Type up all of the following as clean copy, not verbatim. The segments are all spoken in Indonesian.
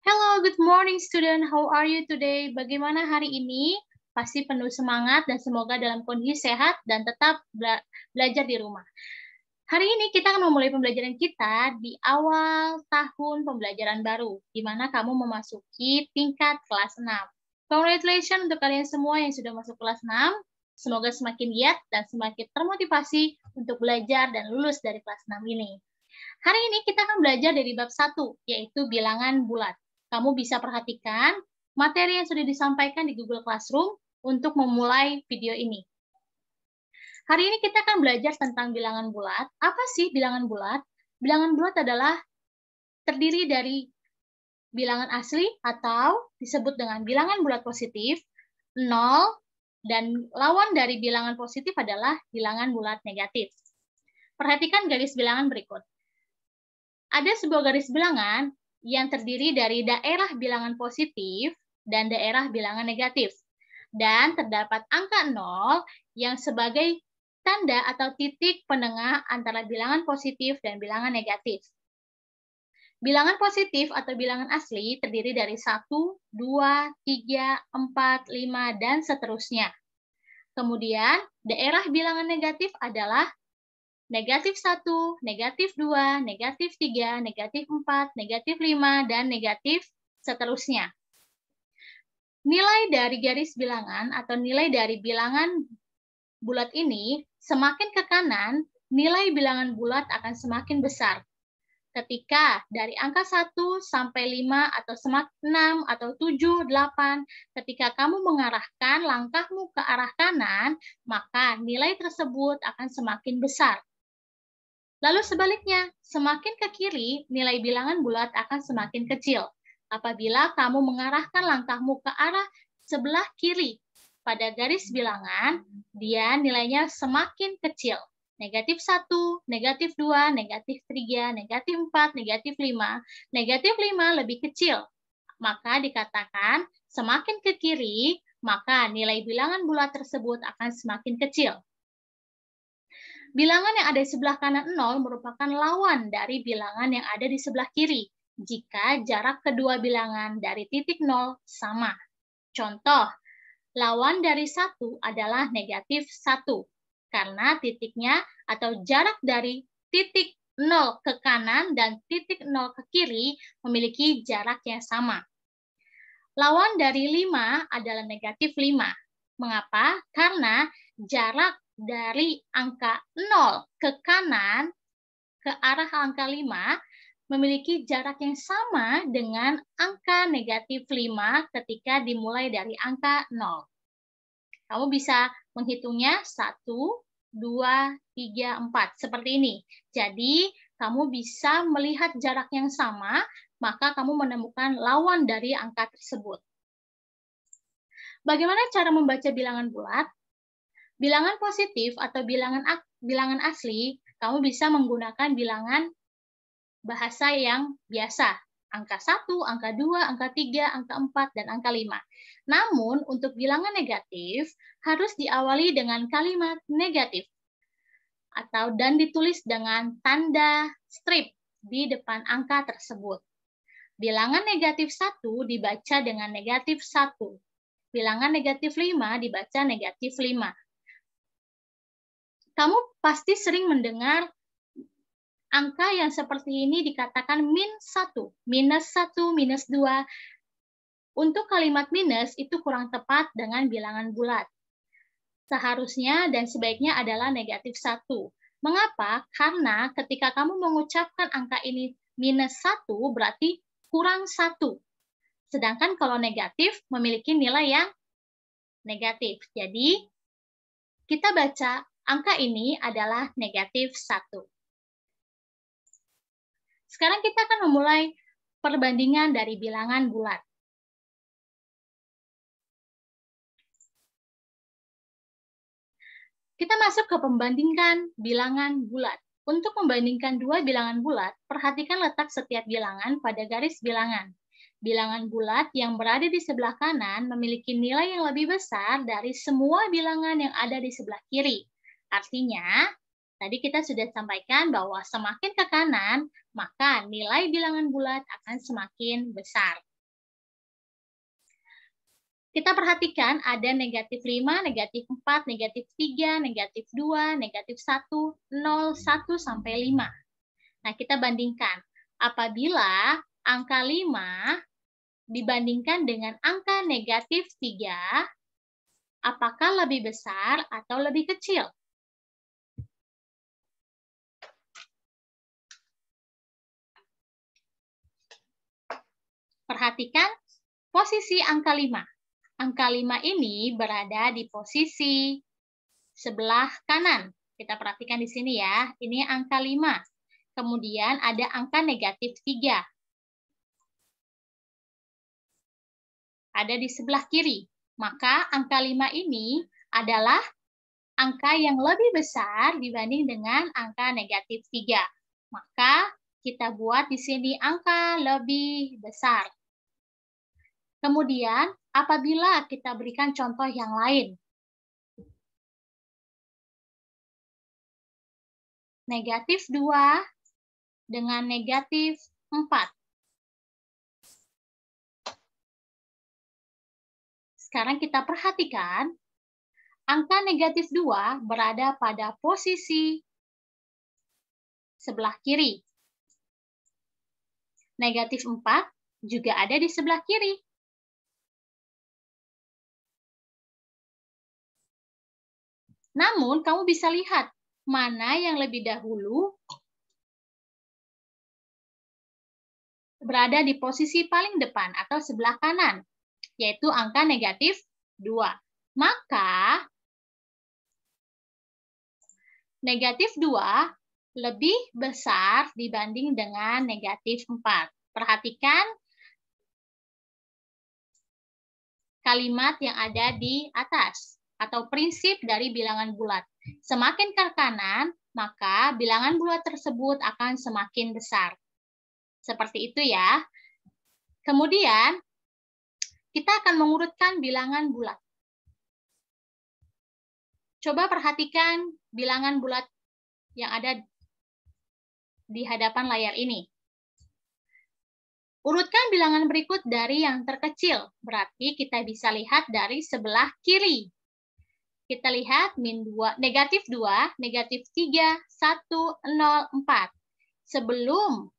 Hello, good morning student. How are you today? Bagaimana hari ini? Pasti penuh semangat dan semoga dalam kondisi sehat dan tetap belajar di rumah. Hari ini kita akan memulai pembelajaran kita di awal tahun pembelajaran baru, di mana kamu memasuki tingkat kelas 6. Congratulations untuk kalian semua yang sudah masuk kelas 6. Semoga semakin giat dan semakin termotivasi untuk belajar dan lulus dari kelas 6 ini. Hari ini kita akan belajar dari bab 1, yaitu bilangan bulat. Kamu bisa perhatikan materi yang sudah disampaikan di Google Classroom untuk memulai video ini. Hari ini kita akan belajar tentang bilangan bulat. Apa sih bilangan bulat? Bilangan bulat adalah terdiri dari bilangan asli atau disebut dengan bilangan bulat positif, 0, dan lawan dari bilangan positif adalah bilangan bulat negatif. Perhatikan garis bilangan berikut. Ada sebuah garis bilangan yang terdiri dari daerah bilangan positif dan daerah bilangan negatif. Dan terdapat angka 0 yang sebagai tanda atau titik penengah antara bilangan positif dan bilangan negatif. Bilangan positif atau bilangan asli terdiri dari 1, 2, 3, 4, 5, dan seterusnya. Kemudian, daerah bilangan negatif adalah negatif 1, negatif 2, negatif 3, negatif 4, negatif 5, dan negatif seterusnya. Nilai dari garis bilangan atau nilai dari bilangan bulat ini, semakin ke kanan, nilai bilangan bulat akan semakin besar. Ketika dari angka 1 sampai 5 atau 6 atau 7, 8, ketika kamu mengarahkan langkahmu ke arah kanan, maka nilai tersebut akan semakin besar. Lalu sebaliknya, semakin ke kiri, nilai bilangan bulat akan semakin kecil. Apabila kamu mengarahkan langkahmu ke arah sebelah kiri pada garis bilangan, dia nilainya semakin kecil. Negatif 1, negatif 2, negatif 3, negatif 4, negatif 5. Negatif 5 lebih kecil. Maka dikatakan semakin ke kiri, maka nilai bilangan bulat tersebut akan semakin kecil. Bilangan yang ada di sebelah kanan 0 merupakan lawan dari bilangan yang ada di sebelah kiri jika jarak kedua bilangan dari titik 0 sama. Contoh, lawan dari 1 adalah negatif 1 karena titiknya atau jarak dari titik 0 ke kanan dan titik 0 ke kiri memiliki jarak yang sama. Lawan dari 5 adalah negatif 5. Mengapa? Karena jarak dari angka 0 ke kanan ke arah angka 5 memiliki jarak yang sama dengan angka negatif 5 ketika dimulai dari angka 0. Kamu bisa menghitungnya 1, 2, 3, 4. Seperti ini. Jadi, kamu bisa melihat jarak yang sama, maka kamu menemukan lawan dari angka tersebut. Bagaimana cara membaca bilangan bulat? Bilangan positif atau bilangan asli, kamu bisa menggunakan bilangan bahasa yang biasa. Angka 1, angka 2, angka 3, angka 4, dan angka 5. Namun, untuk bilangan negatif, harus diawali dengan kalimat negatif dan ditulis dengan tanda strip di depan angka tersebut. Bilangan negatif 1 dibaca dengan negatif 1. Bilangan negatif 5 dibaca negatif 5. Kamu pasti sering mendengar angka yang seperti ini dikatakan min 1, minus 1, minus 2. Untuk kalimat minus itu kurang tepat dengan bilangan bulat. Seharusnya dan sebaiknya adalah negatif 1. Mengapa? Karena ketika kamu mengucapkan angka ini minus 1 berarti kurang 1. Sedangkan kalau negatif memiliki nilai yang negatif. Jadi kita baca angka ini adalah negatif 1. Sekarang kita akan memulai perbandingan dari bilangan bulat. Kita masuk ke pembandingkan bilangan bulat. Untuk membandingkan dua bilangan bulat, perhatikan letak setiap bilangan pada garis bilangan. Bilangan bulat yang berada di sebelah kanan memiliki nilai yang lebih besar dari semua bilangan yang ada di sebelah kiri. Artinya, tadi kita sudah sampaikan bahwa semakin ke kanan, maka nilai bilangan bulat akan semakin besar. Kita perhatikan ada negatif 5, negatif 4, negatif 3, negatif 2, negatif 1, 0, 1, sampai 5. Nah, kita bandingkan. Apabila angka 5 dibandingkan dengan angka negatif 3, apakah lebih besar atau lebih kecil? Perhatikan posisi angka 5. Angka 5 ini berada di posisi sebelah kanan. Kita perhatikan di sini ya, ini angka 5. Kemudian ada angka negatif 3. Ada di sebelah kiri. Maka angka 5 ini adalah angka yang lebih besar dibanding dengan angka negatif 3. Maka kita buat di sini angka lebih besar. Kemudian, apabila kita berikan contoh yang lain, negatif 2 dengan negatif 4. Sekarang kita perhatikan, angka negatif 2 berada pada posisi sebelah kiri. Negatif 4 juga ada di sebelah kiri. Namun, kamu bisa lihat mana yang lebih dahulu berada di posisi paling depan atau sebelah kanan, yaitu angka negatif 2. Maka, negatif 2 lebih besar dibanding dengan negatif 4. Perhatikan kalimat yang ada di atas, atau prinsip dari bilangan bulat. Semakin ke kanan, maka bilangan bulat tersebut akan semakin besar. Seperti itu ya. Kemudian, kita akan mengurutkan bilangan bulat. Coba perhatikan bilangan bulat yang ada di hadapan layar ini. Urutkan bilangan berikut dari yang terkecil, berarti kita bisa lihat dari sebelah kiri. Kita lihat negatif 2, negatif 3, 1, 0, 4. Sebelum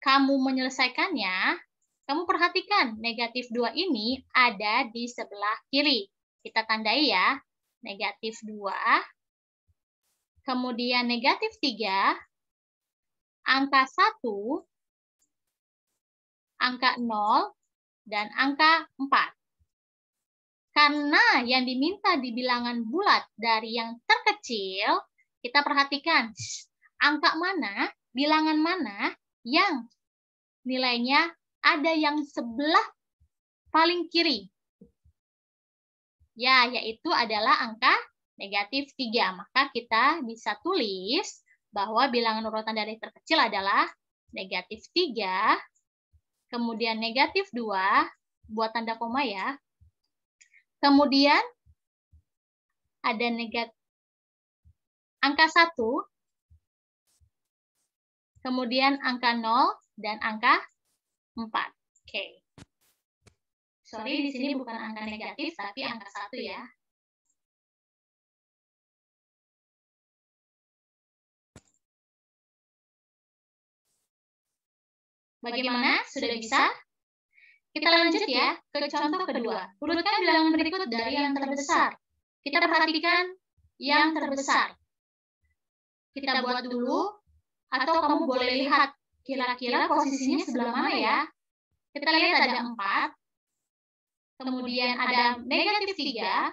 kamu menyelesaikannya, kamu perhatikan negatif 2 ini ada di sebelah kiri. Kita tandai ya, negatif 2, kemudian negatif 3, angka 1, angka 0, dan angka 4. Karena yang diminta di bilangan bulat dari yang terkecil, kita perhatikan angka mana, bilangan mana yang nilainya ada yang sebelah paling kiri. Ya, yaitu adalah angka negatif 3. Maka kita bisa tulis bahwa bilangan urutan dari terkecil adalah negatif 3, kemudian negatif 2, buat tanda koma ya. Kemudian ada angka 1, kemudian angka 0, dan angka 4. Oke. Sorry, di sini bukan angka negatif, tapi angka 1 ya. Bagaimana? Sudah bisa? Kita lanjut ya ke contoh kedua. Urutkan bilangan berikut dari yang terbesar. Kita perhatikan yang terbesar. Kita buat dulu, atau kamu boleh lihat kira-kira posisinya sebelah mana ya. Kita lihat ada 4, kemudian ada negatif 3,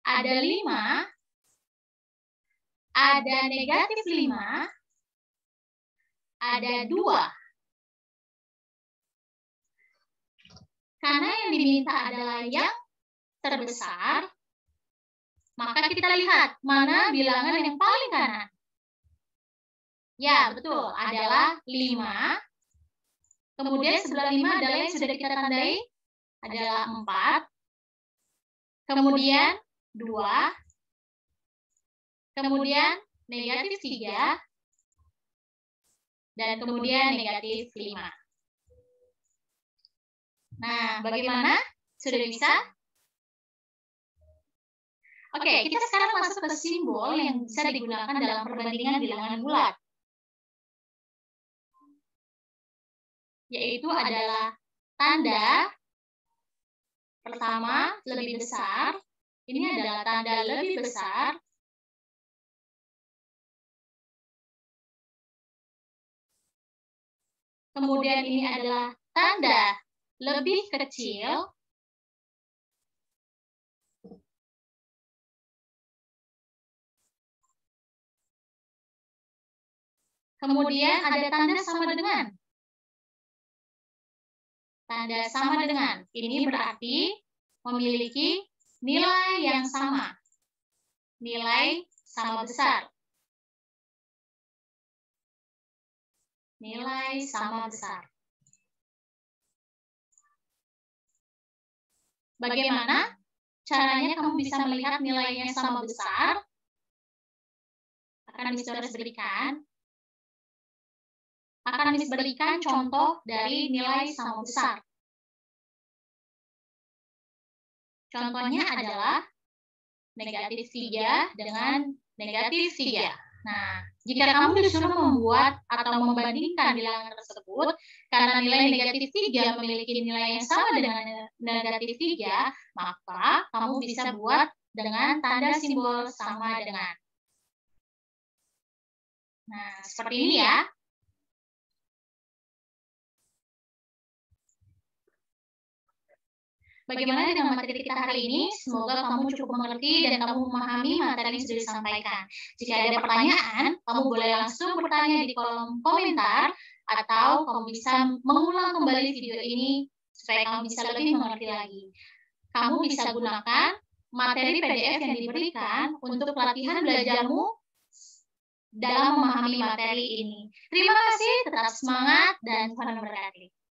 ada 5, ada negatif 5, ada 2. Karena yang diminta adalah yang terbesar, maka kita lihat mana bilangan yang paling kanan. Ya, betul, adalah 5. Kemudian sebelah 5 adalah yang sudah kita tandai, adalah 4. Kemudian 2. Kemudian negatif 3. Dan kemudian negatif 5. Nah, bagaimana? Sudah bisa? Oke, kita sekarang masuk ke simbol yang bisa digunakan dalam perbandingan bilangan bulat. Yaitu adalah tanda pertama lebih besar. Ini adalah tanda lebih besar. Kemudian ini adalah tanda lebih kecil. Kemudian ada tanda sama dengan. Tanda sama dengan. Ini berarti memiliki nilai yang sama. Nilai sama besar. Nilai sama besar. Bagaimana caranya kamu bisa melihat nilainya sama besar? Akan Miss Doris berikan. Akan Miss berikan contoh dari nilai sama besar. Contohnya adalah negatif 3 dengan negatif 3. Nah, jika kamu disuruh membuat atau membandingkan bilangan tersebut, karena nilai negatif 3 memiliki nilai yang sama dengan negatif 3, maka kamu bisa buat dengan tanda simbol sama dengan. Nah, seperti ini ya. Bagaimana dengan materi kita hari ini? Semoga kamu cukup mengerti dan kamu memahami materi yang sudah disampaikan. Jika ada pertanyaan, kamu boleh langsung bertanya di kolom komentar atau kamu bisa mengulang kembali video ini supaya kamu bisa lebih mengerti lagi. Kamu bisa gunakan materi PDF yang diberikan untuk pelatihan belajarmu dalam memahami materi ini. Terima kasih, tetap semangat dan Tuhan memberkati.